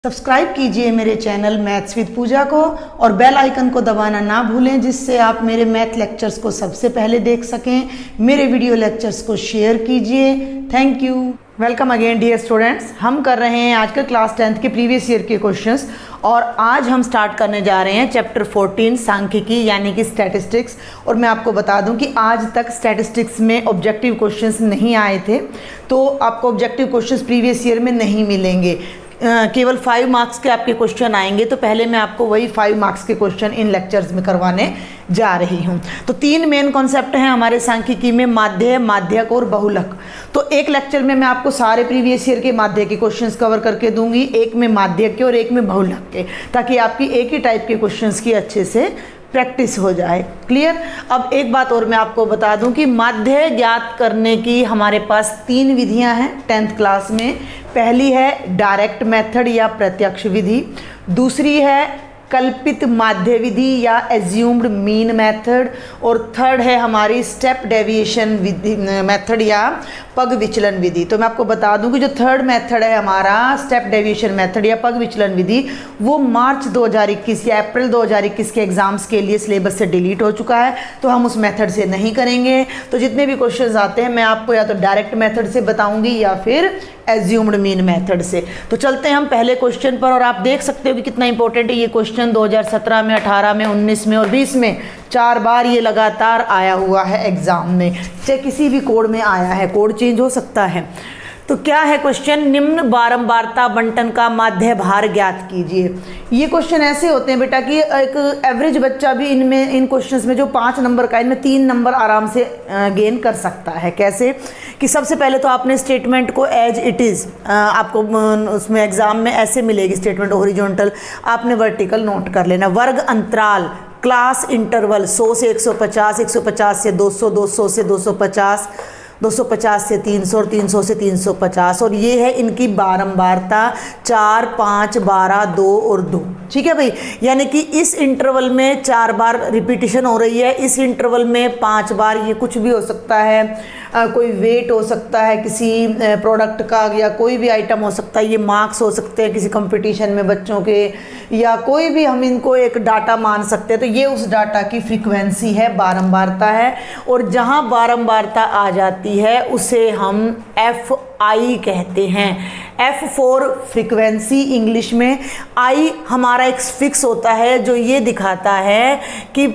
Subscribe कीजिए मेरे channel maths with पूजा को और बेल आइकन को दबाना ना भूलें, जिससे आप मेरे मैथ लेक्चर्स को सबसे पहले देख सकें। मेरे वीडियो लेक्चर्स को शेयर कीजिए। Thank you. Welcome again dear students. हम कर रहे हैं आज के क्लास 10th के प्रीवियस ईयर के क्वेश्चंस और आज हम स्टार्ट करने जा रहे हैं चैप्टर 14 सांख्यिकी यानी कि स्टैटिस्टिक्स। और मैं आपको बता दूं कि आज तक स्टैटिस्टिक्स में ऑब्जेक्टिव क्वेश्चंस नहीं आए थे, तो आपको ऑब्जेक्टिव क्वेश्चंस प्रीवियस ईयर में नहीं मिलेंगे। केवल 5 मार्क्स के आपके क्वेश्चन आएंगे। तो पहले मैं आपको वही 5 मार्क्स के क्वेश्चन इन लेक्चर्स में करवाने जा रही हूँ। तो 3 मेन कॉन्सेप्ट हैं हमारे सांख्यिकी में, माध्य, माध्यक और बहुलक। तो एक लेक्चर में मैं आपको सारे प्रीवियस ईयर के माध्य के क्वेश्चंस कवर करके दूंगी, एक में माध्यक के और एक में बहुलक के, ताकि आपकी एक ही टाइप के क्वेश्चंस की अच्छे से प्रैक्टिस हो जाए। क्लियर। अब एक बात और मैं आपको बता दूं कि माध्य ज्ञात करने की हमारे पास 3 विधियां हैं 10th क्लास में। पहली है डायरेक्ट मेथड या प्रत्यक्ष विधि, दूसरी है कल्पित माध्य विधि या एज्यूम्ड मीन मेथड, और थर्ड है हमारी स्टेप डेविएशन विधि मेथड या पग विचलन विधि। तो मैं आपको बता दूं कि जो थर्ड मेथड है हमारा स्टेप डेविएशन मेथड या पग विचलन विधि, वो मार्च 2021 या अप्रैल 2021 के एग्जाम्स के लिए सिलेबस से डिलीट हो चुका है, तो हम उस मेथड से नहीं करेंगे। तो जितने भी क्वेश्चंस आते हैं मैं आपको या तो डायरेक्ट मेथड से बताऊंगी या फिर एज्यूम्ड मीन मेथड से। तो चलते हैं हम पहले क्वेश्चन पर। और आप देख सकते हो कि कितना इंपॉर्टेंट है ये क्वेश्चन। 2017 में, 18 में, 19 में और 20 में 4 बार ये लगातार आया हुआ है एग्जाम में, चाहे किसी भी कोड में आया है, कोड चेंज हो सकता है। तो क्या है क्वेश्चन? निम्न बारंबारता बंटन का माध्य भार ज्ञात कीजिए। ये क्वेश्चन ऐसे होते हैं बेटा कि एक एवरेज बच्चा भी इनमें, इन क्वेश्चंस में जो 5 नंबर का, इनमें 3 नंबर आराम से गेन कर सकता है। कैसे कि सबसे पहले तो आपने स्टेटमेंट को एज इट इज़, आपको उसमें एग्जाम में ऐसे मिलेगी स्टेटमेंट, हॉरिजॉन्टल, आपने वर्टिकल नोट कर लेना। वर्ग अंतराल, क्लास इंटरवल 100 से 150, 150 से 200, 200 से 250, 250 से 300 और 300 से 350। और ये है इनकी बारंबारता 4, 5, 12, 2 और 2। ठीक है भाई, यानी कि इस इंटरवल में 4 बार रिपीटिशन हो रही है, इस इंटरवल में 5 बार। ये कुछ भी हो सकता है, कोई वेट हो सकता है किसी प्रोडक्ट का, या कोई भी आइटम हो सकता है। ये मार्क्स हो सकते हैं किसी कंपटीशन में बच्चों के, या कोई भी हम इनको एक डाटा मान सकते हैं। तो ये उस डाटा की फ्रीक्वेंसी है, बारंबारता है। और जहाँ बारंबारता आ जाती है उसे हम FI कहते हैं। F फॉर फ्रीक्वेंसी इंग्लिश में, I हमारा एक फिक्स होता है जो ये दिखाता है कि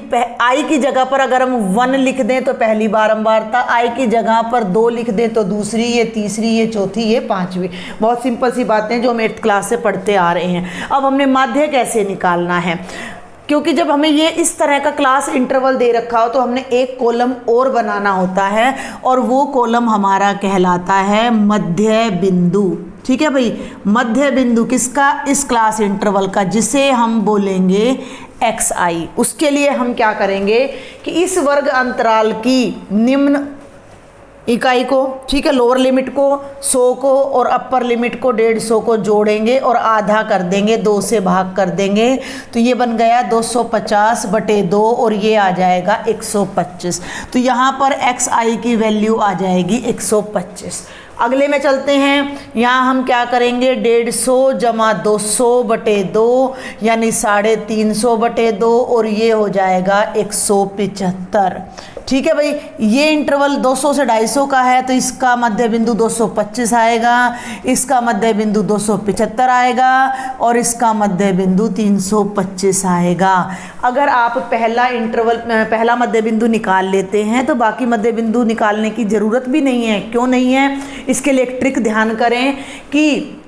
I की जगह पर अगर हम 1 लिख दें तो पहली बारंबारता, I की जगह पर 2 लिख दें तो दूसरी, ये तीसरी, ये चौथी, ये 5वीं। बहुत सिंपल सी बातें जो हम 8th क्लास से पढ़ते आ रहे हैं। अब हमने माध्य कैसे निकालना है, क्योंकि जब हमें ये इस तरह का क्लास इंटरवल दे रखा हो तो हमने एक कॉलम और बनाना होता है, और वो कॉलम हमारा कहलाता है मध्य बिंदु। ठीक है भाई, मध्य बिंदु किसका? इस क्लास इंटरवल का, जिसे हम बोलेंगे XI। उसके लिए हम क्या करेंगे कि इस वर्ग अंतराल की निम्न इकाई को, ठीक है, लोअर लिमिट को 100 को और अपर लिमिट को 150 को जोड़ेंगे और आधा कर देंगे, 2 से भाग कर देंगे। तो ये बन गया 250/2 और ये आ जाएगा 125। तो यहाँ पर XI की वैल्यू आ जाएगी 125। अगले में चलते हैं। यहाँ हम क्या करेंगे, 150 जमा 200/2 यानी 350/2 और ये हो जाएगा 175। ठीक है भाई, ये इंटरवल 200 से 250 का है, तो इसका मध्य बिंदु 225 आएगा, इसका मध्य बिंदु 275 आएगा और इसका मध्य बिंदु 325 आएगा। अगर आप पहला मध्य बिंदु निकाल लेते हैं तो बाकी मध्य बिंदु निकालने की ज़रूरत भी नहीं है। क्यों नहीं है? इसके लिए एक ट्रिक ध्यान करें कि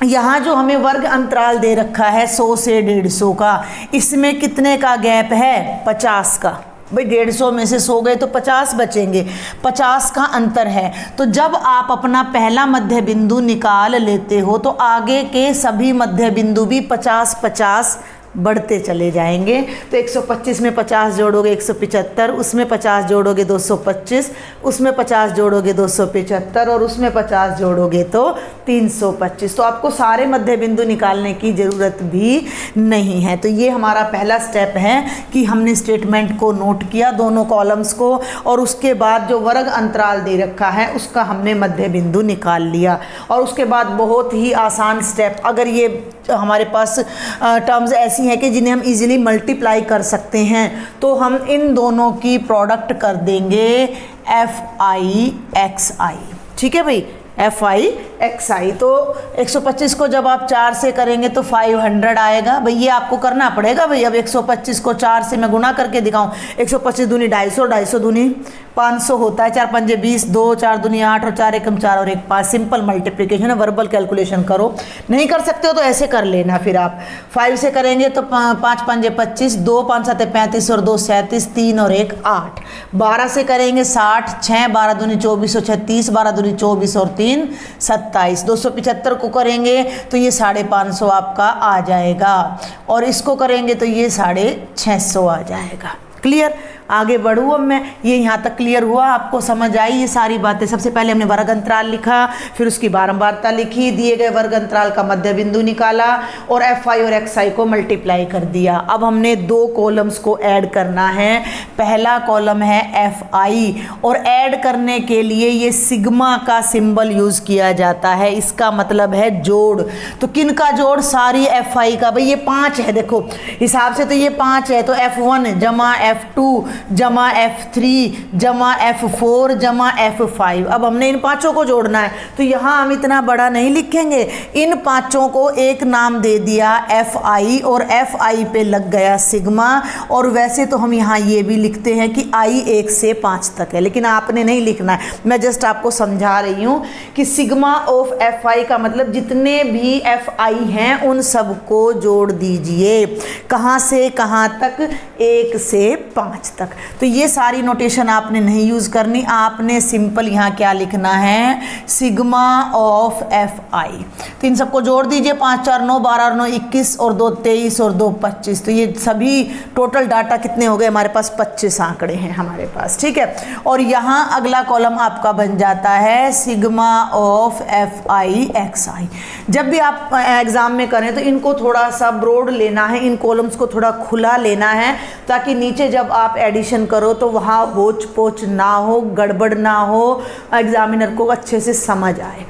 यहाँ जो हमें वर्ग अंतराल दे रखा है 100 से 150 का, इसमें कितने का गैप है? 50 का। भाई 150 में से 100 गए तो 50 बचेंगे, 50 का अंतर है। तो जब आप अपना पहला मध्य बिंदु निकाल लेते हो तो आगे के सभी मध्य बिंदु भी 50-50 बढ़ते चले जाएंगे। तो 125 में 50 जोड़ोगे 175, उसमें 50 जोड़ोगे 225, उसमें 50 जोड़ोगे 275 और उसमें 50 जोड़ोगे तो 325। तो आपको सारे मध्य बिंदु निकालने की ज़रूरत भी नहीं है। तो ये हमारा पहला स्टेप है कि हमने स्टेटमेंट को नोट किया, दोनों कॉलम्स को, और उसके बाद जो वर्ग अंतराल दे रखा है उसका हमने मध्य बिंदु निकाल लिया। और उसके बाद बहुत ही आसान स्टेप, अगर ये हमारे पास टर्म्स ऐसी हैं कि जिन्हें हम इजीली मल्टीप्लाई कर सकते हैं। तो हम इन दोनों की प्रोडक्ट कर देंगे FI/XI। ठीक है भाई, FI/XI। तो 125 को जब आप 4 से करेंगे तो 500 आएगा। भाई ये आपको करना पड़ेगा भाई। अब 125 को 4 से मैं गुना करके दिखाऊं, 125 दूनी 250, 250 दूनी 500 होता है, 4 पंजे 20, 2 4 दूनी 8 और 4 एकम 4 और 1 5। सिंपल मल्टीप्लिकेशन है, वर्बल कैलकुलेशन करो। नहीं कर सकते हो तो ऐसे कर लेना। फिर आप 5 से करेंगे तो 5 पंजे 25, 2 5 7 35 और 2 37, 3 और 1 8। 12 से करेंगे 60, 6 12 दूनी 24 और 36, 12 दूनी 24 और 3 27। 275 को करेंगे तो ये 550 आपका आ जाएगा, और इसको करेंगे तो ये 650 आ जाएगा। क्लियर? आगे बढ़ूँ अब मैं। ये यहाँ तक क्लियर हुआ, आपको समझ आई ये सारी बातें। सबसे पहले हमने वर्ग अंतराल लिखा, फिर उसकी बारंबारता लिखी, दिए गए वर्ग अंतराल का मध्य बिंदु निकाला और FI और XI को मल्टीप्लाई कर दिया। अब हमने 2 कॉलम्स को ऐड करना है। पहला कॉलम है FI, और ऐड करने के लिए ये सिग्मा का सिंबल यूज किया जाता है। इसका मतलब है जोड़। तो किन का जोड़? सारी FI का। भाई ये 5 है, देखो हिसाब से तो ये 5 है, तो F1 जमा F2 जमा F3 जमा F4 जमा F5। अब हमने इन 5 को जोड़ना है, तो यहाँ हम इतना बड़ा नहीं लिखेंगे। इन 5 को एक नाम दे दिया FI, और FI पे लग गया सिग्मा। और वैसे तो हम यहाँ ये भी लिखते हैं कि I 1 से 5 तक है, लेकिन आपने नहीं लिखना है। मैं जस्ट आपको समझा रही हूँ कि सिग्मा ऑफ FI का मतलब जितने भी FI हैं उन सबको जोड़ दीजिए। कहाँ से कहाँ तक? 1 से 5 तक। तो ये सारी नोटेशन आपने नहीं यूज करनी, आपने सिंपल यहाँ क्या लिखना है? Sigma of FI। तो इन सबको जोड़ दीजिए। 5 4 9 12 और 9 21 और 2 23 और 2 25। तो ये सभी टोटल डाटा कितने हो गए हमारे पास? 25 आंकड़े हैं हमारे पास। ठीक है, और यहाँ अगला कॉलम आपका बन जाता है सिग्मा ऑफ FI/XI। जब भी आप एग्जाम में करें तो इनको थोड़ा सा ब्रॉड लेना है, इन कॉलम्स को थोड़ा खुला लेना है, ताकि नीचे जब आप एडिशन करो तो वहाँ होच पोच ना हो, गड़बड़ ना हो, एग्जामिनर को अच्छे से समझ आए।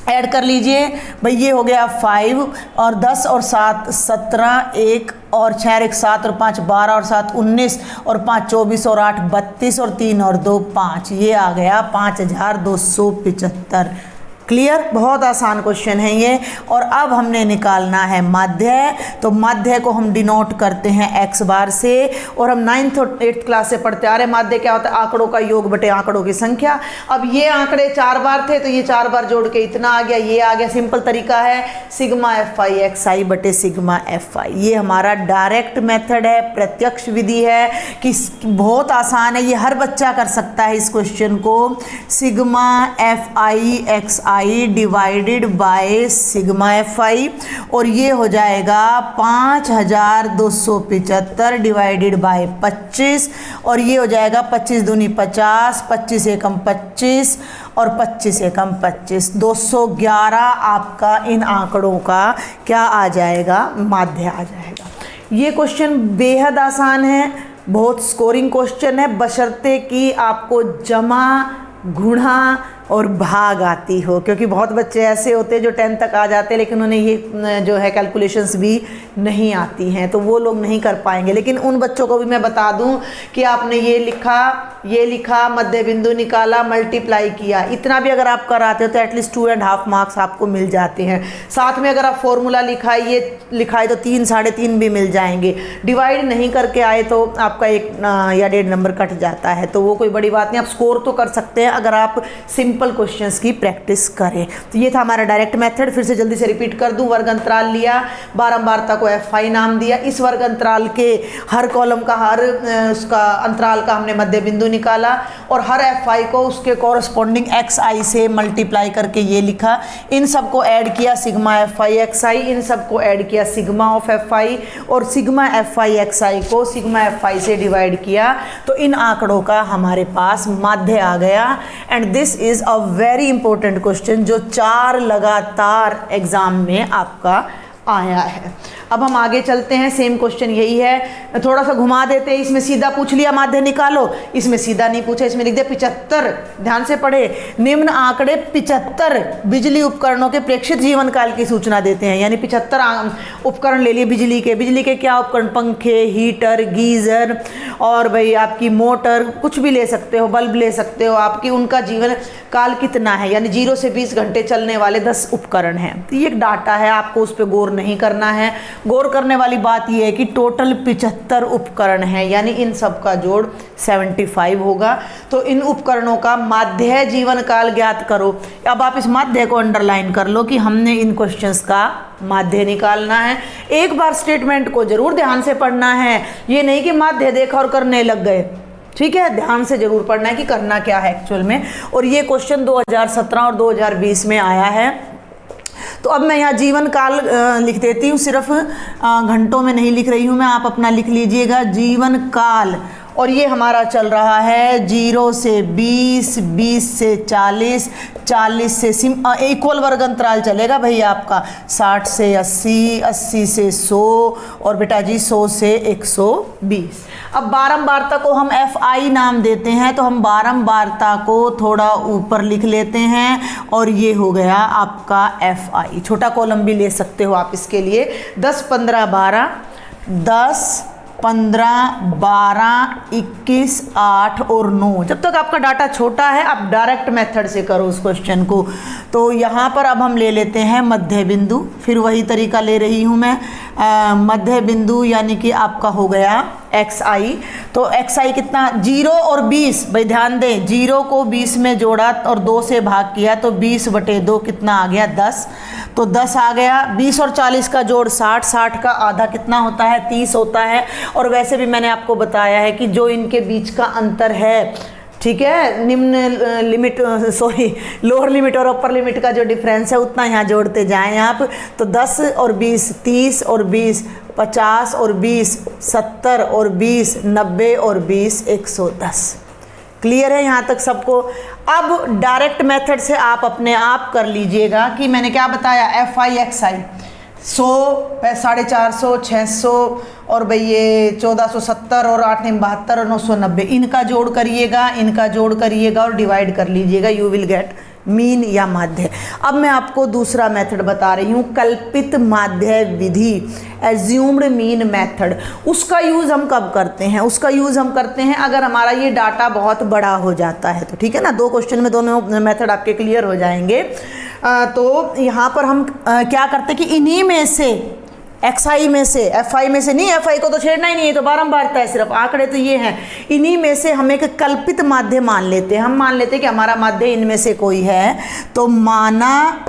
ऐड कर लीजिए भाई। ये हो गया 5 और 10 और 7 17, 1 और 6 1 7 और 5 12 और 7 19 और 5 24 और 8 32 और 3 और 2 5। ये आ गया 5275। क्लियर? बहुत आसान क्वेश्चन है ये। और अब हमने निकालना है माध्य। तो माध्य को हम डिनोट करते हैं x बार से, और हम 9th और 8th क्लास से पढ़ते आ रहे हैं माध्य क्या होता है? आंकड़ों का योग बटे आंकड़ों की संख्या। अब ये आंकड़े 4 बार थे तो ये 4 बार जोड़ के इतना आ गया, ये आ गया। सिंपल तरीका है सिग्मा FI/XI बटे सिग्मा FI। ये हमारा डायरेक्ट मेथड है, प्रत्यक्ष विधि है, कि बहुत आसान है, ये हर बच्चा कर सकता है इस क्वेश्चन को। Sigma FI/XI divided by sigma FI, और ये हो जाएगा 5275 डिवाइडेड बाय 25, और ये हो जाएगा 25 दूनी 50, 25 एकम 25 और 25 एकम 25। 211 आपका इन आंकड़ों का क्या आ जाएगा? माध्य आ जाएगा। ये क्वेश्चन बेहद आसान है, बहुत स्कोरिंग क्वेश्चन है, बशर्ते कि आपको जमा, गुणा और भाग आती हो, क्योंकि बहुत बच्चे ऐसे होते हैं जो 10 तक आ जाते हैं लेकिन उन्हें ये जो है कैलकुलेशंस भी नहीं आती हैं, तो वो लोग नहीं कर पाएंगे। लेकिन उन बच्चों को भी मैं बता दूं कि आपने ये लिखा, मध्य बिंदु निकाला, मल्टीप्लाई किया, इतना भी अगर आप कराते हो तो एटलीस्ट 2.5 मार्क्स आपको मिल जाते हैं। साथ में अगर आप फॉर्मूला लिखाए तो 3 3.5 भी मिल जाएंगे। डिवाइड नहीं करके आए तो आपका 1 या 1.5 नंबर कट जाता है, तो वो कोई बड़ी बात नहीं, आप स्कोर तो कर सकते हैं अगर आप सिंपल क्वेश्चंस की प्रैक्टिस करें। तो ये था हमारा डायरेक्ट मेथड। फिर से जल्दी से रिपीट कर दूं। वर्ग अंतराल लिया, बारंबारता को FI नाम दिया, इस वर्ग अंतराल के हर कॉलम का, हर उसका अंतराल का हमने मध्य बिंदु निकाला, और हर FI को उसके कॉरस्पॉन्डिंग XI से मल्टीप्लाई करके ये लिखा। इन सबको ऐड किया सिग्मा FI/XI, इन सबको ऐड किया सिग्मा ऑफ FI, और सिग्मा FI/XI को सिग्मा FI से डिवाइड किया, तो इन आंकड़ों का हमारे पास माध्य आ गया। And this is a very important question जो 4 लगातार एग्जाम में आपका आया है। अब हम आगे चलते हैं, सेम क्वेश्चन यही है, थोड़ा सा घुमा देते हैं। इसमें सीधा पूछ लिया माध्य निकालो, इसमें सीधा नहीं पूछा, इसमें लिख दिया 75। ध्यान से पढ़े, निम्न आंकड़े 75 बिजली उपकरणों के प्रेक्षित जीवन काल की सूचना देते हैं। यानी 75 उपकरण ले लिए बिजली के क्या उपकरण, पंखे, हीटर, गीजर और भाई आपकी मोटर, कुछ भी ले सकते हो, बल्ब ले सकते हो आपकी, उनका जीवन काल कितना है, यानी 0 से 20 घंटे चलने वाले 10 उपकरण हैं। तो ये एक डाटा है, आपको उस पर गौर नहीं करना है। गौर करने वाली बात यह है कि टोटल 75 उपकरण हैं, यानी इन सब का जोड़ 75 होगा। तो इन उपकरणों का माध्य जीवन काल ज्ञात करो। अब आप इस माध्य को अंडरलाइन कर लो कि हमने इन क्वेश्चंस का माध्य निकालना है। एक बार स्टेटमेंट को जरूर ध्यान से पढ़ना है, ये नहीं कि माध्य देखा और करने लग गए, ठीक है, ध्यान से जरूर पढ़ना है कि करना क्या है एक्चुअल में। और ये क्वेश्चन 2017 और 2020 में आया है। तो अब मैं यहाँ जीवन काल लिख देती हूँ, सिर्फ घंटों में नहीं लिख रही हूँ मैं, आप अपना लिख लीजिएगा जीवन काल। और ये हमारा चल रहा है 0 से 20, 20 से 40, 40 से इक्वल वर्ग अंतराल चलेगा भाई आपका, 60 से 80, 80 से 100 और बेटा जी 100 से 120। अब बारंबारता को हम FI नाम देते हैं, तो हम बारंबारता को थोड़ा ऊपर लिख लेते हैं और ये हो गया आपका FI। छोटा कॉलम भी ले सकते हो आप इसके लिए। 10, 15, 12, 10, 15, 12, 21, 8 और 9। जब तक आपका डाटा छोटा है आप डायरेक्ट मेथड से करो उस क्वेश्चन को। तो यहाँ पर अब हम ले लेते हैं मध्य बिंदु, फिर वही तरीका ले रही हूँ मैं। मध्य बिंदु यानी कि आपका हो गया XI। तो XI कितना, 0 और 20, भाई ध्यान दें, 0 को 20 में जोड़ा और 2 से भाग किया तो 20/2 कितना आ गया, 10। तो 10 आ गया। 20 और 40 का जोड़ 60, 60 का आधा कितना होता है, 30 होता है। और वैसे भी मैंने आपको बताया है कि जो इनके बीच का अंतर है, ठीक है, निम्न लिमिट लोअर लिमिट और अपर लिमिट का जो डिफरेंस है उतना यहाँ जोड़ते जाएं आप। तो 10 और 20 30 और 20 50 और 20 70 और 20 90 और 20 110। क्लियर है यहाँ तक सबको। अब डायरेक्ट मेथड से आप अपने आप कर लीजिएगा कि मैंने क्या बताया, FI XI 100, 450, 600 और भाई ये 1470 और 8 9 72 और 990, इनका जोड़ करिएगा, इनका जोड़ करिएगा और डिवाइड कर लीजिएगा, यू विल गेट मीन या माध्य। अब मैं आपको दूसरा मेथड बता रही हूँ, कल्पित माध्य विधि, एज्यूम्ड मीन मेथड। उसका यूज़ हम कब करते हैं, उसका यूज़ हम करते हैं अगर हमारा ये डाटा बहुत बड़ा हो जाता है तो, ठीक है ना। 2 क्वेश्चन में दोनों मेथड आपके क्लियर हो जाएंगे। तो यहाँ पर हम क्या करते हैं कि इन्हीं में से XI में से, FI में से नहीं, FI को तो छेड़ना ही नहीं है, तो बारंबारता है, सिर्फ आंकड़े तो ये हैं। इन्हीं में से हम एक कल्पित माध्य मान लेते हैं। हम मान लेते हैं कि हमारा माध्य इनमें से कोई है, तो माना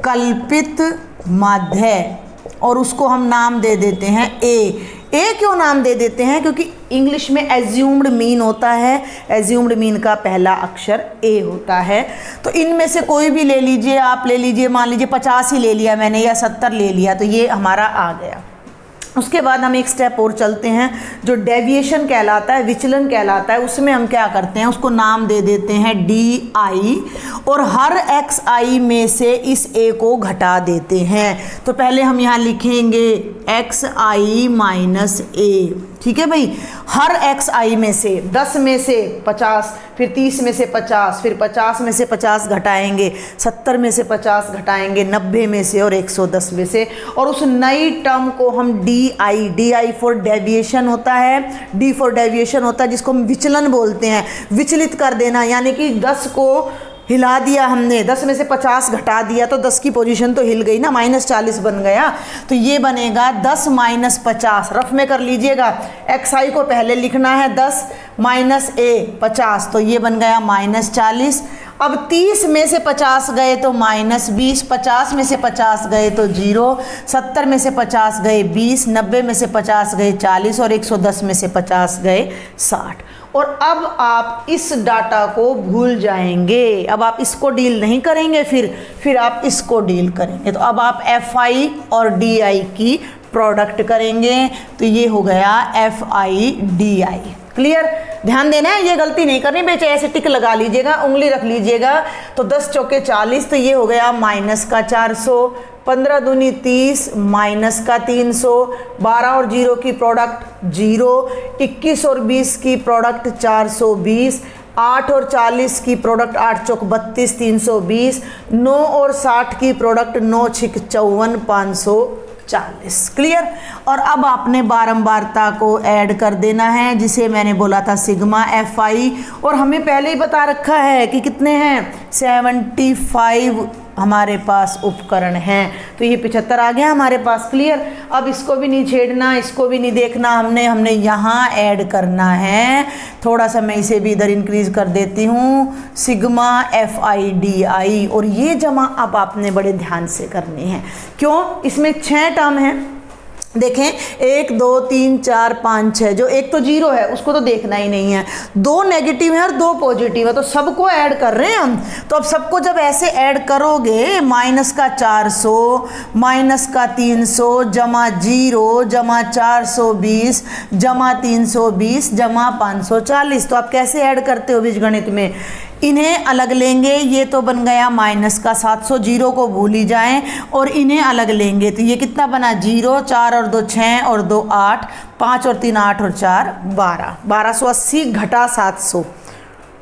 कल्पित माध्य, और उसको हम नाम दे देते हैं A क्यों नाम दे देते हैं, क्योंकि इंग्लिश में एज्यूम्ड मीन होता है, एज्यूम्ड मीन का पहला अक्षर A होता है। तो इनमें से कोई भी ले लीजिए, आप ले लीजिए, मान लीजिए 50 ही ले लिया मैंने या 70 ले लिया, तो ये हमारा आ गया। उसके बाद हम एक स्टेप और चलते हैं, जो डेविएशन कहलाता है, विचलन कहलाता है, उसमें हम क्या करते हैं, उसको नाम दे देते हैं DI, और हर XI में से इस A को घटा देते हैं। तो पहले हम यहाँ लिखेंगे XI माइनस A, ठीक है भाई। हर XI में से 10 में से 50, फिर 30 में से 50, फिर 50 में से 50 घटाएंगे, 70 में से 50 घटाएंगे, 90 में से और 110 में से, और उस नई टर्म को हम DI फॉर डेविएशन होता है, D फॉर डेविएशन होता है, जिसको हम विचलन बोलते हैं, विचलित कर देना। यानी कि 10 को हिला दिया हमने, 10 में से 50 घटा दिया तो 10 की पोजीशन तो हिल गई ना, -40 बन गया। तो ये बनेगा 10 - 50, रफ में कर लीजिएगा। XI को पहले लिखना है 10 - A 50, तो ये बन गया -40। अब 30 में से 50 गए तो -20, 50 में से 50 गए तो 0, 70 में से 50 गए 20, 90 में से 50 गए 40 और 110 में से 50 गए 60। और अब आप इस डाटा को भूल जाएंगे, अब आप इसको डील नहीं करेंगे, फिर आप इसको डील करेंगे। तो अब आप FI और DI की प्रोडक्ट करेंगे, तो ये हो गया FI DI। क्लियर। ध्यान देना है, ये गलती नहीं करनी बेचे, ऐसे टिक लगा लीजिएगा, उंगली रख लीजिएगा। तो 10 चौके 40, तो ये हो गया माइनस का 400, 15 दूनी 30 माइनस का 300, 12 और 0 की प्रोडक्ट 0, 21 और 20 की प्रोडक्ट 420, 8 और 40 की प्रोडक्ट 8 चौक 32 320, 9 और 60 की प्रोडक्ट 9 छिक 54 540। क्लियर। और अब आपने बारंबारता को ऐड कर देना है, जिसे मैंने बोला था सिग्मा FI, और हमें पहले ही बता रखा है कि कितने हैं, 75 हमारे पास उपकरण हैं। तो ये 75 आ गया हमारे पास। क्लियर। अब इसको भी नहीं छेड़ना, इसको भी नहीं देखना, हमने यहाँ ऐड करना है। थोड़ा सा मैं इसे भी इधर इंक्रीज कर देती हूँ, सिग्मा FIDI, और ये जमा अब आपने बड़े ध्यान से करनी है। क्यों? इसमें 6 टर्म हैं। देखें 1 2 3 4 5 6, जो एक तो 0 है उसको तो देखना ही नहीं है, 2 नेगेटिव है और 2 पॉजिटिव है, तो सबको ऐड कर रहे हैं हम। तो अब सबको जब ऐसे ऐड करोगे, माइनस का 400 माइनस का 300 जमा 0 जमा 420 जमा 320 जमा 540, तो आप कैसे ऐड करते हो बीजगणित में? इन्हें अलग लेंगे, ये तो बन गया माइनस का 700, 0 को भूल ही जाएं, और इन्हें अलग लेंगे तो ये कितना बना, 0, 4 और 2 6 और 2 8, 5 और 3 8 और 4 12, 1280 घटा 700,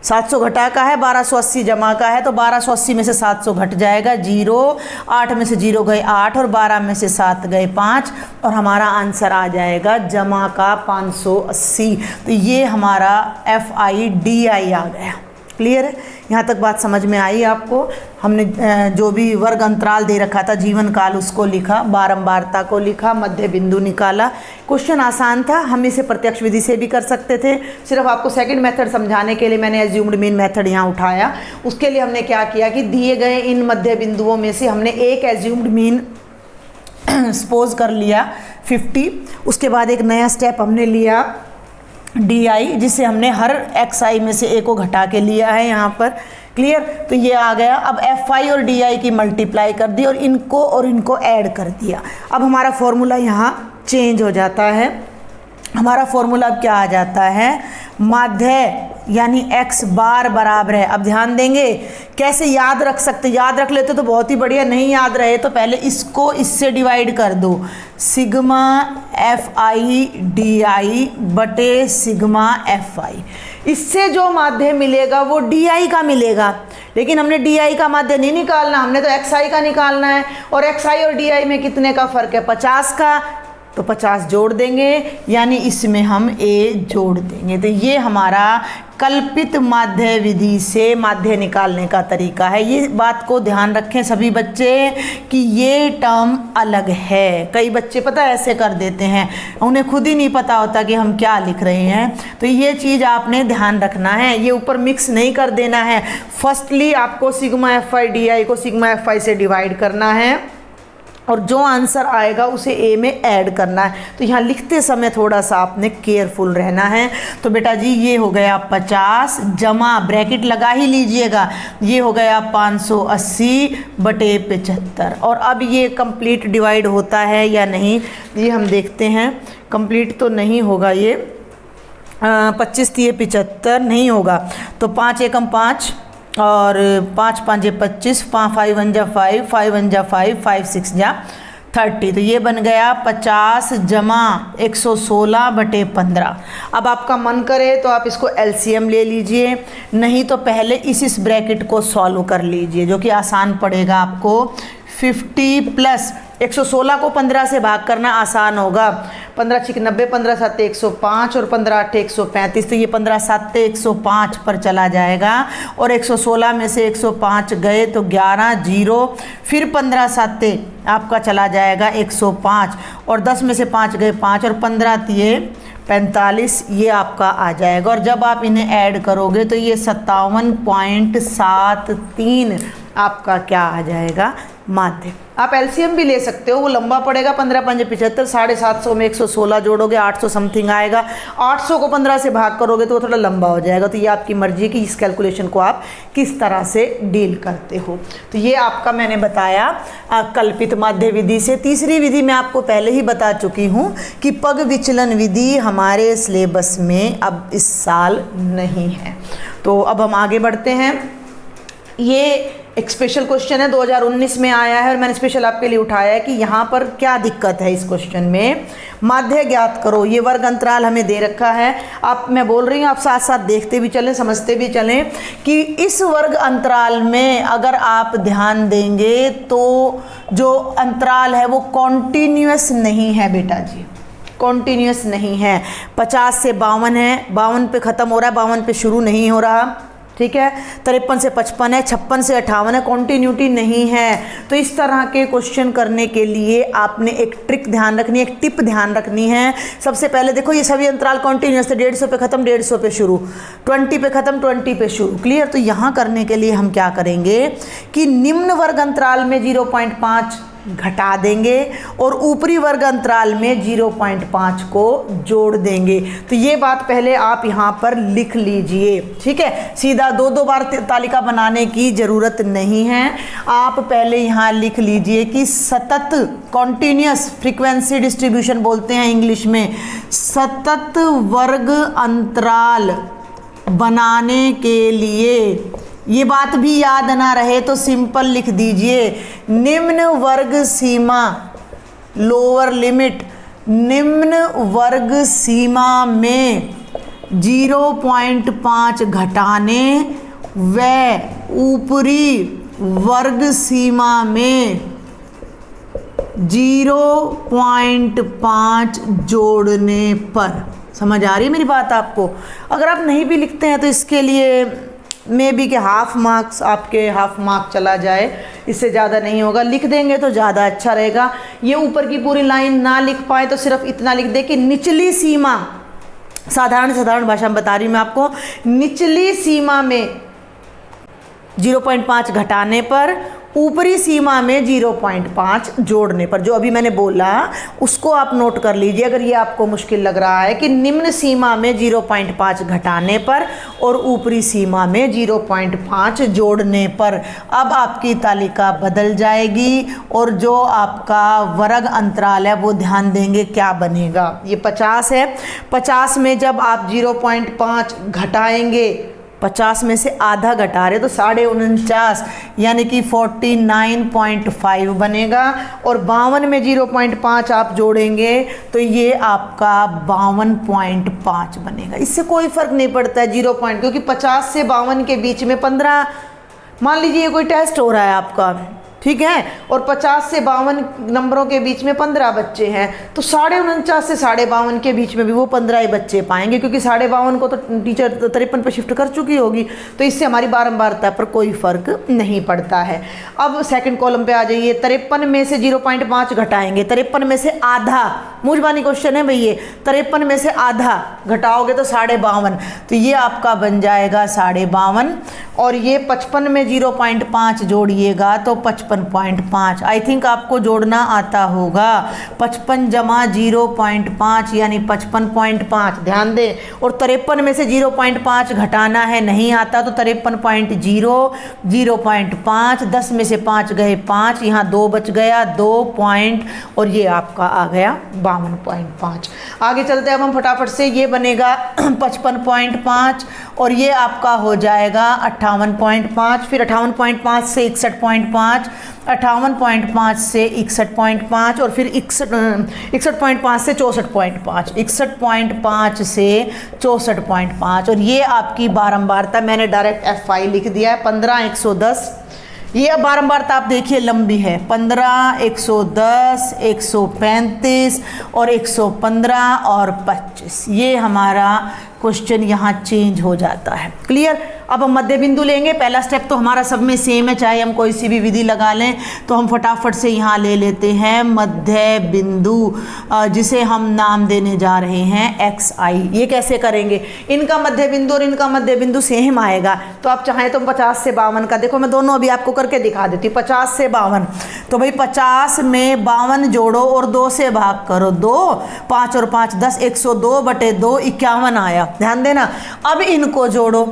700 घटा का है, 1280 जमा का है, तो 1280 में से 700 घट जाएगा 0, 8 में से 0 गए 8 और 12 में से 7 गए 5, और हमारा आंसर आ जाएगा जमा का 580। तो ये हमारा FIDI आ गया। क्लियर है? यहाँ तक बात समझ में आई आपको? हमने जो भी वर्ग अंतराल दे रखा था, जीवन काल, उसको लिखा, बारंबारता को लिखा, मध्य बिंदु निकाला। क्वेश्चन आसान था, हम इसे प्रत्यक्ष विधि से भी कर सकते थे, सिर्फ आपको सेकंड मेथड समझाने के लिए मैंने एज्यूम्ड मीन मेथड यहाँ उठाया। उसके लिए हमने क्या किया कि दिए गए इन मध्य बिंदुओं में से हमने एक एज्यूम्ड मीन सपोज कर लिया 50, उसके बाद एक नया स्टेप हमने लिया DI, जिससे हमने हर XI में से A को घटा के लिया है यहाँ पर। क्लियर। तो ये आ गया। अब FI और DI की मल्टीप्लाई कर दी और इनको ऐड कर दिया। अब हमारा फॉर्मूला यहाँ चेंज हो जाता है। हमारा फॉर्मूला अब क्या आ जाता है, माध्य यानी x बार बराबर है। अब ध्यान देंगे कैसे याद रख सकते, याद रख लेते तो बहुत ही बढ़िया, नहीं याद रहे तो पहले इसको इससे डिवाइड कर दो, सिग्मा FIDI बटे सिग्मा FI। इससे जो माध्य मिलेगा वो DI का मिलेगा, लेकिन हमने DI का माध्य नहीं निकालना, हमने तो XI का निकालना है। और XI और DI में कितने का फ़र्क है, 50 का, तो 50 जोड़ देंगे, यानी इसमें हम A जोड़ देंगे। तो ये हमारा कल्पित माध्य विधि से माध्य निकालने का तरीका है। ये बात को ध्यान रखें सभी बच्चे कि ये टर्म अलग है। कई बच्चे पता है ऐसे कर देते हैं, उन्हें खुद ही नहीं पता होता कि हम क्या लिख रहे हैं। तो ये चीज़ आपने ध्यान रखना है, ये ऊपर मिक्स नहीं कर देना है। फर्स्टली आपको सिग्मा FIDI को सिग्मा FI से डिवाइड करना है और जो आंसर आएगा उसे A में ऐड करना है। तो यहाँ लिखते समय थोड़ा सा आपने केयरफुल रहना है। तो बेटा जी ये हो गया 50 जमा, ब्रैकेट लगा ही लीजिएगा, ये हो गया 580 बटे 75। और अब ये कंप्लीट डिवाइड होता है या नहीं, ये हम देखते हैं। कंप्लीट तो नहीं होगा ये, 25 3 75 नहीं होगा। तो 5 एकम 5 और 5 5 25, 5 1 जा 5, 5 1 जा 5, 5 6 जा 30। तो ये बन गया 50 जमा 116 बटे 15। अब आपका मन करे तो आप इसको LCM ले लीजिए, नहीं तो पहले इस ब्रैकेट को सॉल्व कर लीजिए, जो कि आसान पड़ेगा आपको। 50 प्लस 116 को 15 से भाग करना आसान होगा, 15 6 90, 15 7 105 और 15 8 135। तो ये 15 7 105 पर चला जाएगा और 116 में से 105 गए तो 11 0, फिर 15 7 आपका चला जाएगा 105 और 10 में से 5 गए 5 और 15 3 45, ये आपका आ जाएगा। और जब आप इन्हें ऐड करोगे तो ये 57.73 आपका क्या आ जाएगा, माध्य। आप एलसीएम भी ले सकते हो, वो लंबा पड़ेगा, 15 पंजे 75, 750 में 116 जोड़ोगे 800 समथिंग आएगा, 800 को 15 से भाग करोगे तो वो थोड़ा लंबा हो जाएगा। तो ये आपकी मर्जी है कि इस कैलकुलेशन को आप किस तरह से डील करते हो। तो ये आपका मैंने बताया कल्पित माध्य विधि से। तीसरी विधि मैं आपको पहले ही बता चुकी हूँ कि पग विचलन विधि हमारे सिलेबस में अब इस साल नहीं है। तो अब हम आगे बढ़ते हैं। ये एक स्पेशल क्वेश्चन है, 2019 में आया है और मैंने स्पेशल आपके लिए उठाया है कि यहाँ पर क्या दिक्कत है इस क्वेश्चन में। माध्य ज्ञात करो, ये वर्ग अंतराल हमें दे रखा है। आप, मैं बोल रही हूँ, आप साथ साथ देखते भी चलें, समझते भी चलें कि इस वर्ग अंतराल में अगर आप ध्यान देंगे तो जो अंतराल है वो कॉन्टिन्यूअस नहीं है बेटा जी, कॉन्टिन्यूअस नहीं है। 50 से 52 है, 52 पे ख़त्म हो रहा है, 52 पे शुरू नहीं हो रहा, ठीक है। 53 से 55 है, 56 से 58 है, कॉन्टिन्यूटी नहीं है। तो इस तरह के क्वेश्चन करने के लिए आपने एक ट्रिक ध्यान रखनी है, एक टिप ध्यान रखनी है। सबसे पहले देखो ये सभी अंतराल कॉन्टिन्यूअस थे, 150 पे ख़त्म 150 पे शुरू, 20 पे ख़त्म 20 पे शुरू, क्लियर। तो यहाँ करने के लिए हम क्या करेंगे कि निम्न वर्ग अंतराल में 0.5 घटा देंगे और ऊपरी वर्ग अंतराल में 0.5 को जोड़ देंगे। तो ये बात पहले आप यहाँ पर लिख लीजिए, ठीक है। सीधा दो दो बार तालिका बनाने की ज़रूरत नहीं है, आप पहले यहाँ लिख लीजिए कि सतत, कॉन्टिन्यूअस फ्रीक्वेंसी डिस्ट्रीब्यूशन बोलते हैं इंग्लिश में, सतत वर्ग अंतराल बनाने के लिए, ये बात भी याद ना रहे तो सिंपल लिख दीजिए, निम्न वर्ग सीमा, लोअर लिमिट, निम्न वर्ग सीमा में 0.5 घटाने व ऊपरी वर्ग सीमा में 0.5 जोड़ने पर। समझ आ रही है मेरी बात आपको? अगर आप नहीं भी लिखते हैं तो इसके लिए मे बी के हाफ मार्क्स, आपके हाफ मार्क चला जाए, इससे ज़्यादा नहीं होगा। लिख देंगे तो ज़्यादा अच्छा रहेगा। ये ऊपर की पूरी लाइन ना लिख पाए तो सिर्फ इतना लिख दे कि निचली सीमा, साधारण भाषा में बता रही हूँ मैं आपको, निचली सीमा में 0.5 घटाने पर, ऊपरी सीमा में 0.5 जोड़ने पर। जो अभी मैंने बोला उसको आप नोट कर लीजिए अगर ये आपको मुश्किल लग रहा है, कि निम्न सीमा में 0.5 घटाने पर और ऊपरी सीमा में 0.5 जोड़ने पर। अब आपकी तालिका बदल जाएगी और जो आपका वर्ग अंतराल है वो ध्यान देंगे क्या बनेगा। ये 50 है, 50 में जब आप 0.5 घटाएंगे, 50 में से आधा घटा रहे तो 49.5 यानी कि 49.5 बनेगा। और 52 में 0.5 आप जोड़ेंगे तो ये आपका 52.5 बनेगा। इससे कोई फ़र्क नहीं पड़ता है 0 पॉइंट, क्योंकि 50 से 52 के बीच में 15, मान लीजिए कोई टेस्ट हो रहा है आपका, ठीक है, और 50 से 52 नंबरों के बीच में 15 बच्चे हैं, तो 49.5 से 52.5 के बीच में भी वो 15 ही बच्चे पाएंगे, क्योंकि 52.5 को तो टीचर 53 पर शिफ्ट कर चुकी होगी। तो इससे हमारी बारंबारता पर कोई फर्क नहीं पड़ता है। अब सेकंड कॉलम पे आ जाइए। 53 में से 0.5 घटाएंगे, 53 में से आधा, मूंजबानी क्वेश्चन है भैया, 53 में से आधा घटाओगे तो 52.5, तो ये आपका बन जाएगा 52.5। और ये 55 में 0.5 जोड़िएगा तो 55.5। आई थिंक आपको जोड़ना आता होगा। 55 जमा 0.5 यानी 55.5, ध्यान दें। और 53 में से 0.5 घटाना है, नहीं आता तो 53.0, 0.5, 10 में से 5 गए 5, यहाँ 2 बच गया 2 पॉइंट, और ये आपका आ गया 52.5। आगे चलते हैं अब हम फटाफट से। ये बनेगा 55.5 और ये आपका हो जाएगा 58.5, फिर 58.5 से 61.5, 58.5 से 61.5 और फिर 61.5 से 64.5, 61.5 से 64.5। और ये आपकी बारंबारता मैंने डायरेक्ट FI लिख दिया है, 15, 110। ये अब बारंबारता आप देखिए लंबी है, 15, 110, 135 और 115 और 25। ये हमारा क्वेश्चन यहाँ चेंज हो जाता है, क्लियर। अब हम मध्य बिंदु लेंगे। पहला स्टेप तो हमारा सब में सेम है, चाहे हम कोई सी भी विधि लगा लें। तो हम फटाफट से यहाँ ले लेते हैं मध्य बिंदु, जिसे हम नाम देने जा रहे हैं xi। ये कैसे करेंगे, इनका मध्य बिंदु और इनका मध्य बिंदु सेम आएगा। तो आप चाहें तो 50 से 52 का, देखो मैं दोनों अभी आपको करके दिखा देती हूँ। 50 से 52, तो भाई 50 में 52 जोड़ो और 2 से भाग करो, 2 5 और 5 10, 102/2 51 आया। ध्यान देना। अब इनको जोड़ो,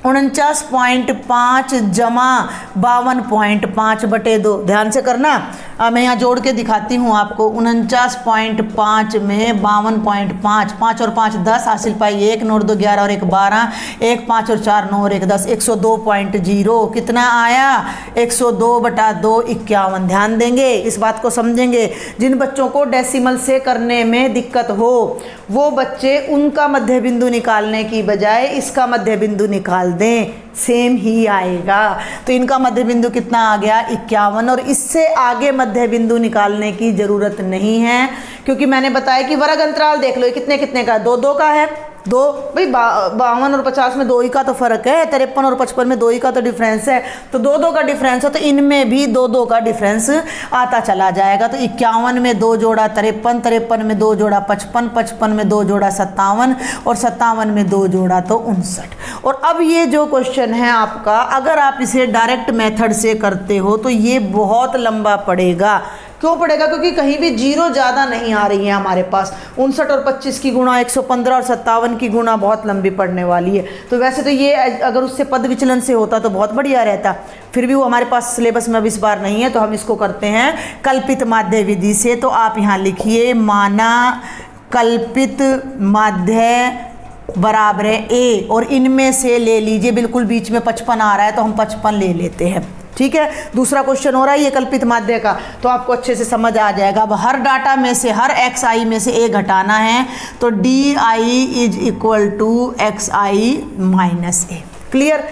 49.5 जमा 52.5/2। ध्यान से करना, मैं यहाँ जोड़ के दिखाती हूँ आपको। 49.5 में 52.5, 5 और 5 10, हासिल पाई 1, 9 और 2 11 और 1 12, 1 5 और 4 9 और 1 10, 102.0 कितना आया, 102/2 51। ध्यान देंगे, इस बात को समझेंगे। जिन बच्चों को डेसिमल से करने में दिक्कत हो वो बच्चे उनका मध्य बिंदु निकालने की बजाय इसका मध्य बिंदु निकाल दें, सेम ही आएगा। तो इनका मध्य बिंदु कितना आ गया, 51। और इससे आगे मध्य बिंदु निकालने की जरूरत नहीं है, क्योंकि मैंने बताया कि वर्ग अंतराल देख लो, कितने कितने का, 2 2 का है, 2 भाई 52 और 50 में 2 ही का तो फर्क है, 53 और 55 में 2 ही का तो डिफरेंस है। तो 2 2 का डिफरेंस है, तो इनमें भी 2 2 का डिफरेंस आता चला जाएगा। तो 51 में 2 जोड़ा 53, 53 में 2 जोड़ा 55, 55 में 2 जोड़ा 57 और 57 में 2 जोड़ा तो 59। और अब ये जो क्वेश्चन है आपका, अगर आप इसे डायरेक्ट मेथड से करते हो तो ये बहुत लंबा पड़ेगा। क्यों पड़ेगा, क्योंकि कहीं भी जीरो ज़्यादा नहीं आ रही है हमारे पास। 59 और 25 की गुणा, 115 और 57 की गुणा बहुत लंबी पड़ने वाली है। तो वैसे तो ये अगर उससे पद विचलन से होता तो बहुत बढ़िया रहता, फिर भी वो हमारे पास सिलेबस में अब इस बार नहीं है। तो हम इसको करते हैं कल्पित माध्य विधि से। तो आप यहाँ लिखिए, माना कल्पित माध्य बराबर है a, और इनमें से ले लीजिए, बिल्कुल बीच में 55 आ रहा है तो हम 55 ले लेते हैं। ठीक है, दूसरा क्वेश्चन हो रहा है ये कल्पित माध्य का, तो आपको अच्छे से समझ आ जाएगा। अब हर डाटा में से, हर xi में से a घटाना है, तो di = xi minus a। Clear.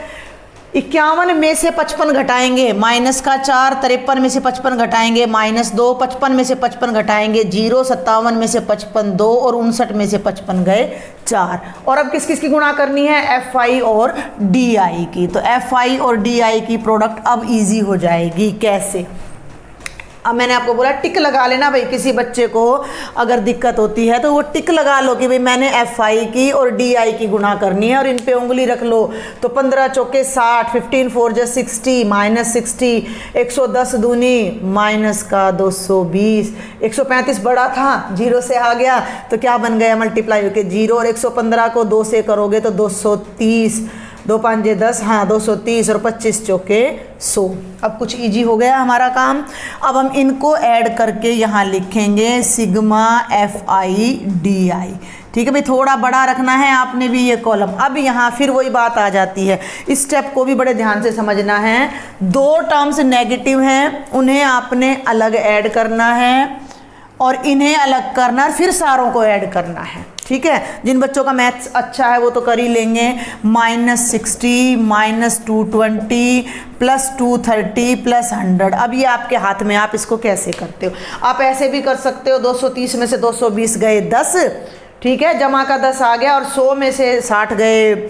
51 में से 55 घटाएंगे, माइनस का 4, 53 में से 55 घटाएंगे, -2, 55 में से 55 घटाएंगे 0, 57 में से 55 2 और 59 में से 55 गए 4। और अब किस किस की गुणा करनी है, fi और di की। तो fi और di की प्रोडक्ट अब इजी हो जाएगी। कैसे, अब मैंने आपको बोला टिक लगा लेना भाई। किसी बच्चे को अगर दिक्कत होती है तो वो टिक लगा लो कि भाई मैंने fi की और di की गुणा करनी है, और इन पे उंगली रख लो। तो 15 चौके 60, 15 4 60, -60, 110 दूनी माइनस का 220, 135 बड़ा था, 0 से आ गया तो क्या बन गया, मल्टीप्लाई होके 0। और 115 को 2 से करोगे तो 230, 2 5 10, हाँ 230 और 25 चौके 100। अब कुछ इजी हो गया हमारा काम। अब हम इनको ऐड करके यहाँ लिखेंगे सिग्मा fi di। ठीक है भाई, थोड़ा बड़ा रखना है आपने भी ये कॉलम। अब यहाँ फिर वही बात आ जाती है, इस स्टेप को भी बड़े ध्यान से समझना है। 2 टर्म्स नेगेटिव हैं, उन्हें आपने अलग ऐड करना है और इन्हें अलग करना है, फिर सारों को ऐड करना है। ठीक है, जिन बच्चों का मैथ्स अच्छा है वो तो कर ही लेंगे। -60 -220 +230 +100। अब ये आपके हाथ में, आप इसको कैसे करते हो। आप ऐसे भी कर सकते हो, 230 में से 220 गए 10, ठीक है, जमा का 10 आ गया, और 100 में से 60 गए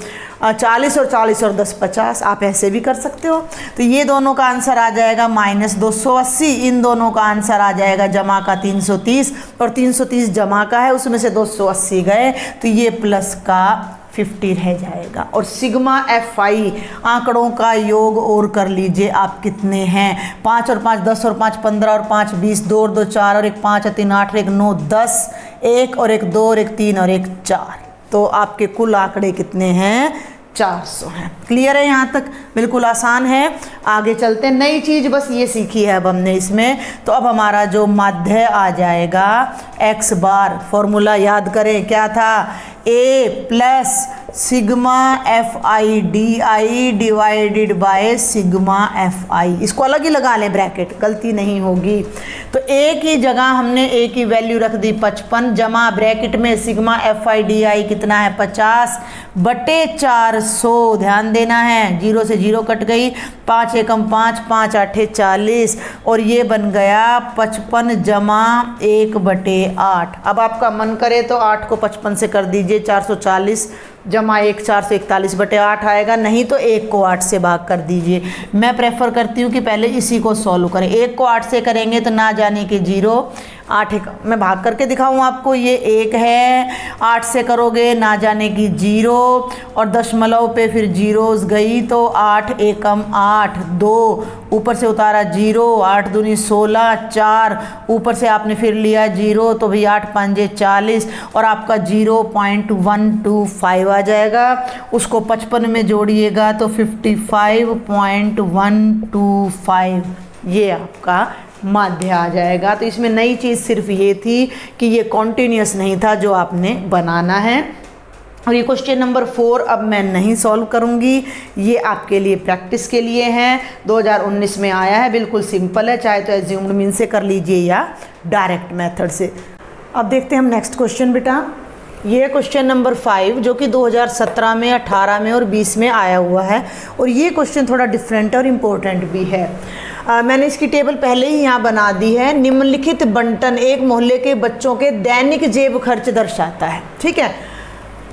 40 और 40 और 10 50। आप ऐसे भी कर सकते हो। तो ये दोनों का आंसर आ जाएगा -280, इन दोनों का आंसर आ जाएगा जमा का 330, और 330 जमा का है, उसमें से 280 गए तो ये प्लस का 50 रह जाएगा। और सिग्मा fi आंकड़ों का योग और कर लीजिए आप कितने हैं, 5 और 5 10 और 5 15 और 5 20, 2 और 2 4 और 1 5 और 3 8 और 1 9 10, 1 और 1 2 और 1 3 और 1 4। तो आपके कुल आंकड़े कितने हैं, 400 हैं। क्लियर है, यहाँ तक बिल्कुल आसान है। आगे चलते हैं, नई चीज़ बस ये सीखी है अब हमने इसमें। तो अब हमारा जो माध्य आ जाएगा x बार, फॉर्मूला याद करें क्या था, a plus sigma fi di divided by sigma fi। इसको अलग ही लगा लें ब्रैकेट, गलती नहीं होगी। तो a की जगह हमने a की वैल्यू रख दी 55, जमा ब्रैकेट में सिग्मा fi di कितना है 50/400। ध्यान देना है, 0 से 0 कट गई, 5 एकम 5, 5 8 40, और ये बन गया 55 जमा 1/8। अब आपका मन करे तो 8 को 55 से कर दीजिए, 440 जमा 1 441/8 आएगा, नहीं तो 1 को 8 से भाग कर दीजिए। मैं प्रेफर करती हूँ कि पहले इसी को सॉल्व करें। 1 को 8 से करेंगे तो ना जाने कि 0, 8 मैं भाग करके दिखाऊँ आपको, ये 1 है, 8 से करोगे ना जाने की 0 और दशमलव पे फिर जीरोस गई तो 8 एकम 8, 2 ऊपर से उतारा 0, 8 दूनी 16, 4 ऊपर से आपने फिर लिया 0 तो भाई 8 5 40 और आपका 0.125 आ जाएगा। उसको 55 में जोड़िएगा तो 55.125 ये आपका माध्य आ जाएगा। तो इसमें नई चीज़ सिर्फ ये थी कि ये कॉन्टिन्यूस नहीं था जो आपने बनाना है। और ये क्वेश्चन नंबर 4 अब मैं नहीं सॉल्व करूँगी, ये आपके लिए प्रैक्टिस के लिए हैं। 2019 में आया है, बिल्कुल सिंपल है, चाहे तो एज्यूम्ड मीन से कर लीजिए या डायरेक्ट मेथड से। अब देखते हैं हम नेक्स्ट क्वेश्चन बेटा। ये क्वेश्चन नंबर 5 जो कि 2017 में, 18 में और 20 में आया हुआ है और ये क्वेश्चन थोड़ा डिफरेंट और इम्पोर्टेंट भी है। मैंने इसकी टेबल पहले ही यहाँ बना दी है। निम्नलिखित बंटन एक मोहल्ले के बच्चों के दैनिक जेब खर्च दर्शाता है। ठीक है,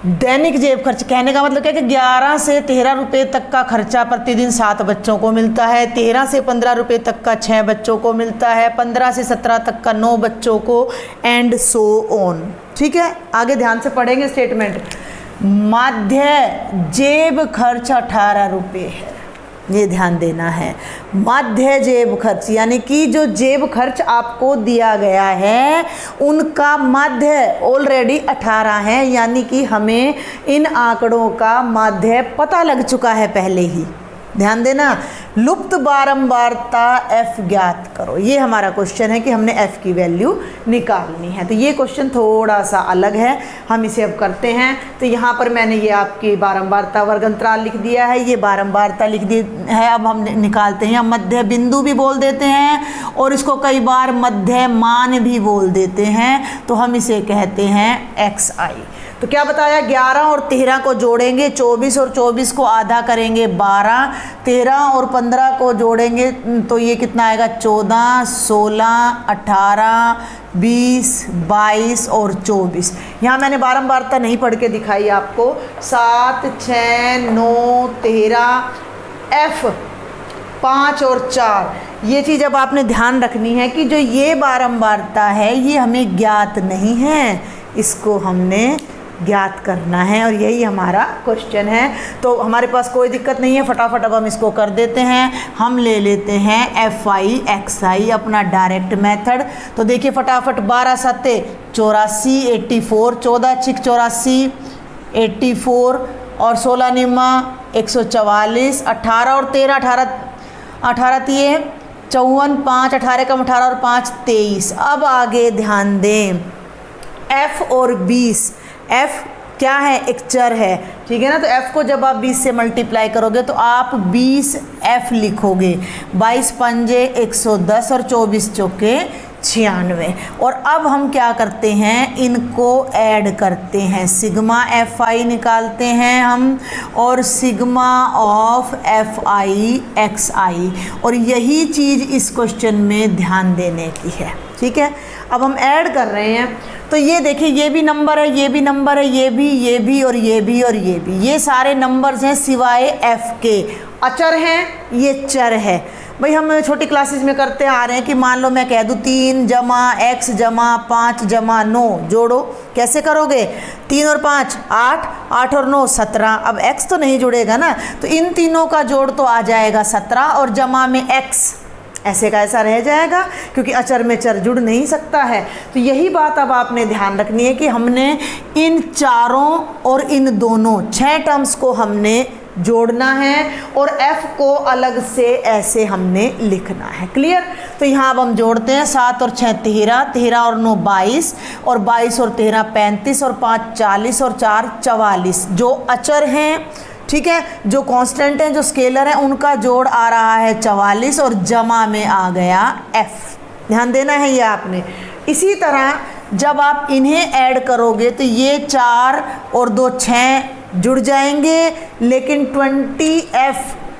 दैनिक जेब खर्च कहने का मतलब क्या है कि 11 से 13 रुपये तक का खर्चा प्रतिदिन 7 बच्चों को मिलता है, 13 से 15 रुपये तक का 6 बच्चों को मिलता है, 15 से 17 तक का 9 बच्चों को, एंड सो ऑन। ठीक है, आगे ध्यान से पढ़ेंगे स्टेटमेंट। माध्य जेब खर्च 18 रुपये है, ये ध्यान देना है। माध्य जेब खर्च यानी कि जो जेब खर्च आपको दिया गया है उनका माध्य ऑलरेडी 18 है, यानी कि हमें इन आंकड़ों का माध्य पता लग चुका है पहले ही। ध्यान देना, लुप्त बारंबारता f ज्ञात करो, ये हमारा क्वेश्चन है कि हमने f की वैल्यू निकालनी है। तो ये क्वेश्चन थोड़ा सा अलग है, हम इसे अब करते हैं। तो यहाँ पर मैंने ये आपकी बारंबारता वर्ग अंतराल लिख दिया है, ये बारंबारता लिख दी है। अब हम निकालते हैं, मध्य बिंदु भी बोल देते हैं और इसको कई बार मध्य मान भी बोल देते हैं, तो हम इसे कहते हैं xi। तो क्या बताया, 11 और 13 को जोड़ेंगे 24 और 24 को आधा करेंगे 12, 13 और 15 को जोड़ेंगे तो ये कितना आएगा 14, 16, 18, 20, 22 और 24। यहाँ मैंने बारंबारता नहीं पढ़ के दिखाई आपको। 7, 6, 9, 13, F 5 और 4। ये चीज़ अब आपने ध्यान रखनी है कि जो ये बारंबारता है ये हमें ज्ञात नहीं है, इसको हमने ज्ञात करना है और यही हमारा क्वेश्चन है। तो हमारे पास कोई दिक्कत नहीं है, फटाफट अब हम इसको कर देते हैं। हम ले लेते हैं fi xi अपना डायरेक्ट मेथड। तो देखिए फटाफट, 12 सत्ते 84, 84, 14 छिक 84, 84 और 16 निम्मा 144, 18 और 13, 18 तिये 54, 5 18 कम 18 और 5 23। अब आगे ध्यान दें, f और 20, f क्या है, एक चर है, ठीक है ना। तो f को जब आप 20 से मल्टीप्लाई करोगे तो आप 20f लिखोगे। 22 पंजे 110 और 24 चौके 96। और अब हम क्या करते हैं, इनको ऐड करते हैं, सिग्मा fi निकालते हैं हम और सिग्मा ऑफ fi xi, और यही चीज़ इस क्वेश्चन में ध्यान देने की है। ठीक है, अब हम ऐड कर रहे हैं तो ये देखिए, ये भी नंबर है, ये भी नंबर है, ये भी और ये भी और ये भी, ये सारे नंबर्स हैं सिवाय f के। अचर हैं, ये चर है। भाई हम छोटी क्लासेस में करते आ रहे हैं कि मान लो मैं कह दूँ 3 जमा x जमा 5 जमा 9 जोड़ो, कैसे करोगे, 3 और 5 8, 8 और 9 17। अब x तो नहीं जुड़ेगा ना, तो इन तीनों का जोड़ तो आ जाएगा 17 और जमा में x ऐसे का ऐसा रह जाएगा, क्योंकि अचर में चर जुड़ नहीं सकता है। तो यही बात अब आपने ध्यान रखनी है कि हमने इन चारों और इन दोनों 6 टर्म्स को हमने जोड़ना है और f को अलग से ऐसे हमने लिखना है। क्लियर। तो यहाँ अब हम जोड़ते हैं, 7 और 6 13, 13 और 9 22 और 22 और 13 35 और 5 40 और 4 44। जो अचर हैं, ठीक है, जो कांस्टेंट हैं, जो स्केलर हैं, उनका जोड़ आ रहा है 44 और जमा में आ गया f। ध्यान देना है ये आपने। इसी तरह जब आप इन्हें ऐड करोगे तो ये 4 और 2 6 जुड़ जाएंगे, लेकिन 20f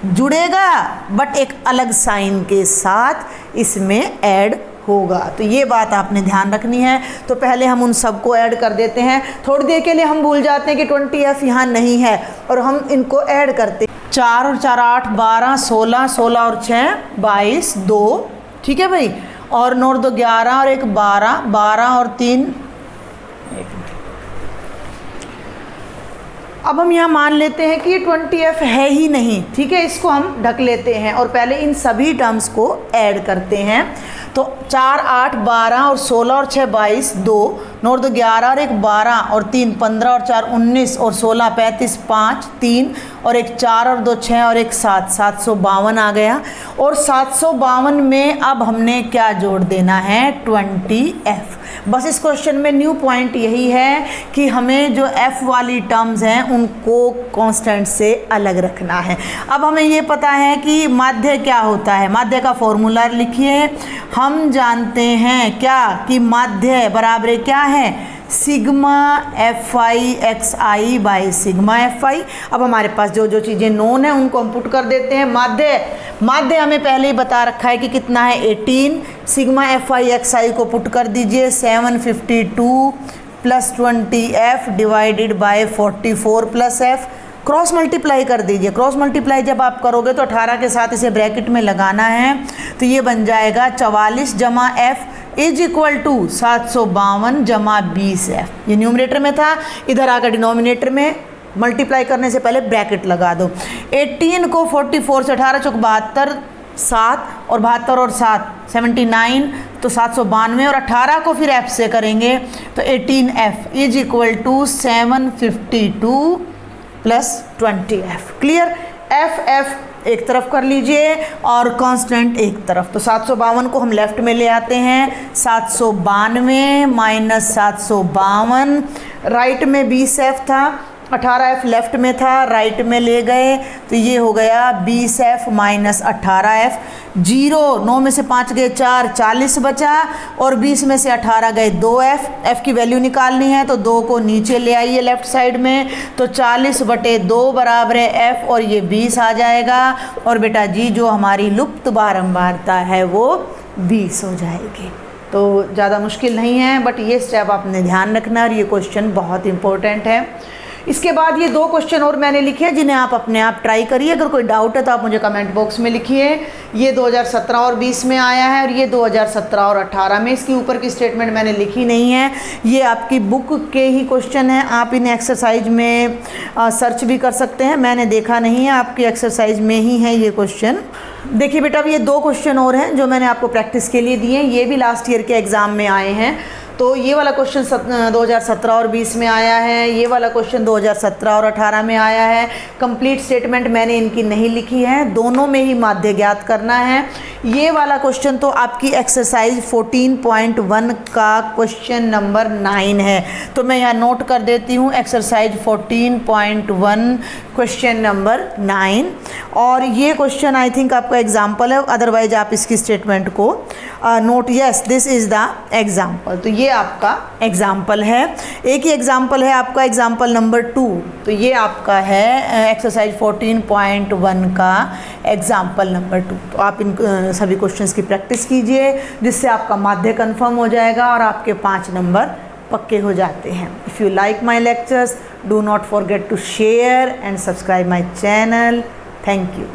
जुड़ेगा बट एक अलग साइन के साथ इसमें ऐड होगा। तो ये बात आपने ध्यान रखनी है। तो पहले हम उन सबको ऐड कर देते हैं। थोड़ी देर के लिए हम भूल जाते हैं कि 20F यहाँ नहीं है और हम इनको ऐड करते हैं। 4 और 4 8 12, 16, 16 और 6 22, 2, ठीक है भाई, और 9 और 2 11 और 1 12, 12 और 3। अब हम यहाँ मान लेते हैं कि ये 20F है ही नहीं, ठीक है, इसको हम ढक लेते हैं और पहले इन सभी टर्म्स को ऐड करते हैं। तो 4 8 12 और 16 और 6 22, 2, 9 और 2 11 और 1 12 और 3 15 और 4 19 और 16 35, 5 3 और 1 4 और 2 6 और 1 7, 752 आ गया। और 752 में अब हमने क्या जोड़ देना है? 20F। बस इस क्वेश्चन में न्यू पॉइंट यही है कि हमें जो F वाली टर्म्स हैं उनको कांस्टेंट से अलग रखना है। अब हमें ये पता है कि माध्य क्या होता है। माध्य का फॉर्मूला लिखिए। हम जानते हैं क्या कि माध्य बराबर क्या है? Sigma FI/XI by sigma FI। अब हमारे पास जो जो चीज़ें नोन है उनको हम पुट कर देते हैं। माध्य हमें पहले ही बता रखा है कि कितना है? 18। सिग्मा FI/XI को पुट कर दीजिए। 752 plus 20F divided by 44 plus F। Cross multiply कर दीजिए। क्रॉस मल्टीप्लाई जब आप करोगे तो 18 के साथ इसे ब्रैकेट में लगाना है, तो ये बन जाएगा 44 जमा F इज इक्वल टू 752 जमा 20F। ये न्यूमरेटर में था, इधर आकर डिनोमिनेटर में मल्टीप्लाई करने से पहले ब्रैकेट लगा दो। 18 को 44 से 18 चौक 72, 7 और 72 और 7 79, तो 792 और 18 को फिर F से करेंगे तो 18F is equal to 752 plus 20F। Clear? F एक तरफ कर लीजिए और कांस्टेंट एक तरफ। तो 752 को हम लेफ्ट में ले आते हैं। 792 माइनस 752, राइट में 20F था, 18F लेफ्ट में था, राइट में ले गए, तो ये हो गया 20F माइनस 18F। 0, 9 में से 5 गए 4, 40 बचा, और 20 में से 18 गए 2F। F की वैल्यू निकालनी है तो 2 को नीचे ले आइए लेफ्ट साइड में, तो 40/2 बराबर है F और ये 20 आ जाएगा। और बेटा जी जो हमारी लुप्त बारंबारता है वो 20 हो जाएगी। तो ज़्यादा मुश्किल नहीं है, बट ये स्टेप आपने ध्यान रखना और ये क्वेश्चन बहुत इंपॉर्टेंट है। इसके बाद ये 2 क्वेश्चन और मैंने लिखे हैं जिन्हें आप अपने आप ट्राई करिए। अगर कोई डाउट है तो आप मुझे कमेंट बॉक्स में लिखिए। ये 2017 और 20 में आया है और ये 2017 और 18 में। इसके ऊपर की स्टेटमेंट मैंने लिखी नहीं है, ये आपकी बुक के ही क्वेश्चन हैं। आप इन्हें एक्सरसाइज में सर्च भी कर सकते हैं, मैंने देखा नहीं है, आपकी एक्सरसाइज में ही है ये क्वेश्चन। देखिए बेटा, अब ये 2 क्वेश्चन और हैं जो मैंने आपको प्रैक्टिस के लिए दिए हैं। ये भी लास्ट ईयर के एग्ज़ाम में आए हैं। तो ये वाला क्वेश्चन 2017 और 20 में आया है, ये वाला क्वेश्चन 2017 और 18 में आया है। कंप्लीट स्टेटमेंट मैंने इनकी नहीं लिखी है, दोनों में ही माध्य ज्ञात करना है। ये वाला क्वेश्चन तो आपकी एक्सरसाइज 14.1 का क्वेश्चन नंबर 9 है, तो मैं यहाँ नोट कर देती हूँ एक्सरसाइज 14.1 क्वेश्चन नंबर 9। और ये क्वेश्चन आई थिंक आपका एग्जाम्पल है, अदरवाइज आप इसकी स्टेटमेंट को note, yes this is the example. तो ये आपका एग्जाम्पल है। एक ही एग्जाम्पल है आपका एग्जाम्पल नंबर 2, तो ये आपका है एक्सरसाइज 14.1 का एग्जाम्पल नंबर 2। तो आप इन सभी क्वेश्चंस की प्रैक्टिस कीजिए, जिससे आपका माध्य कंफर्म हो जाएगा और आपके 5 नंबर पक्के हो जाते हैं। If you like my lectures, do not forget to share and subscribe my channel. Thank you.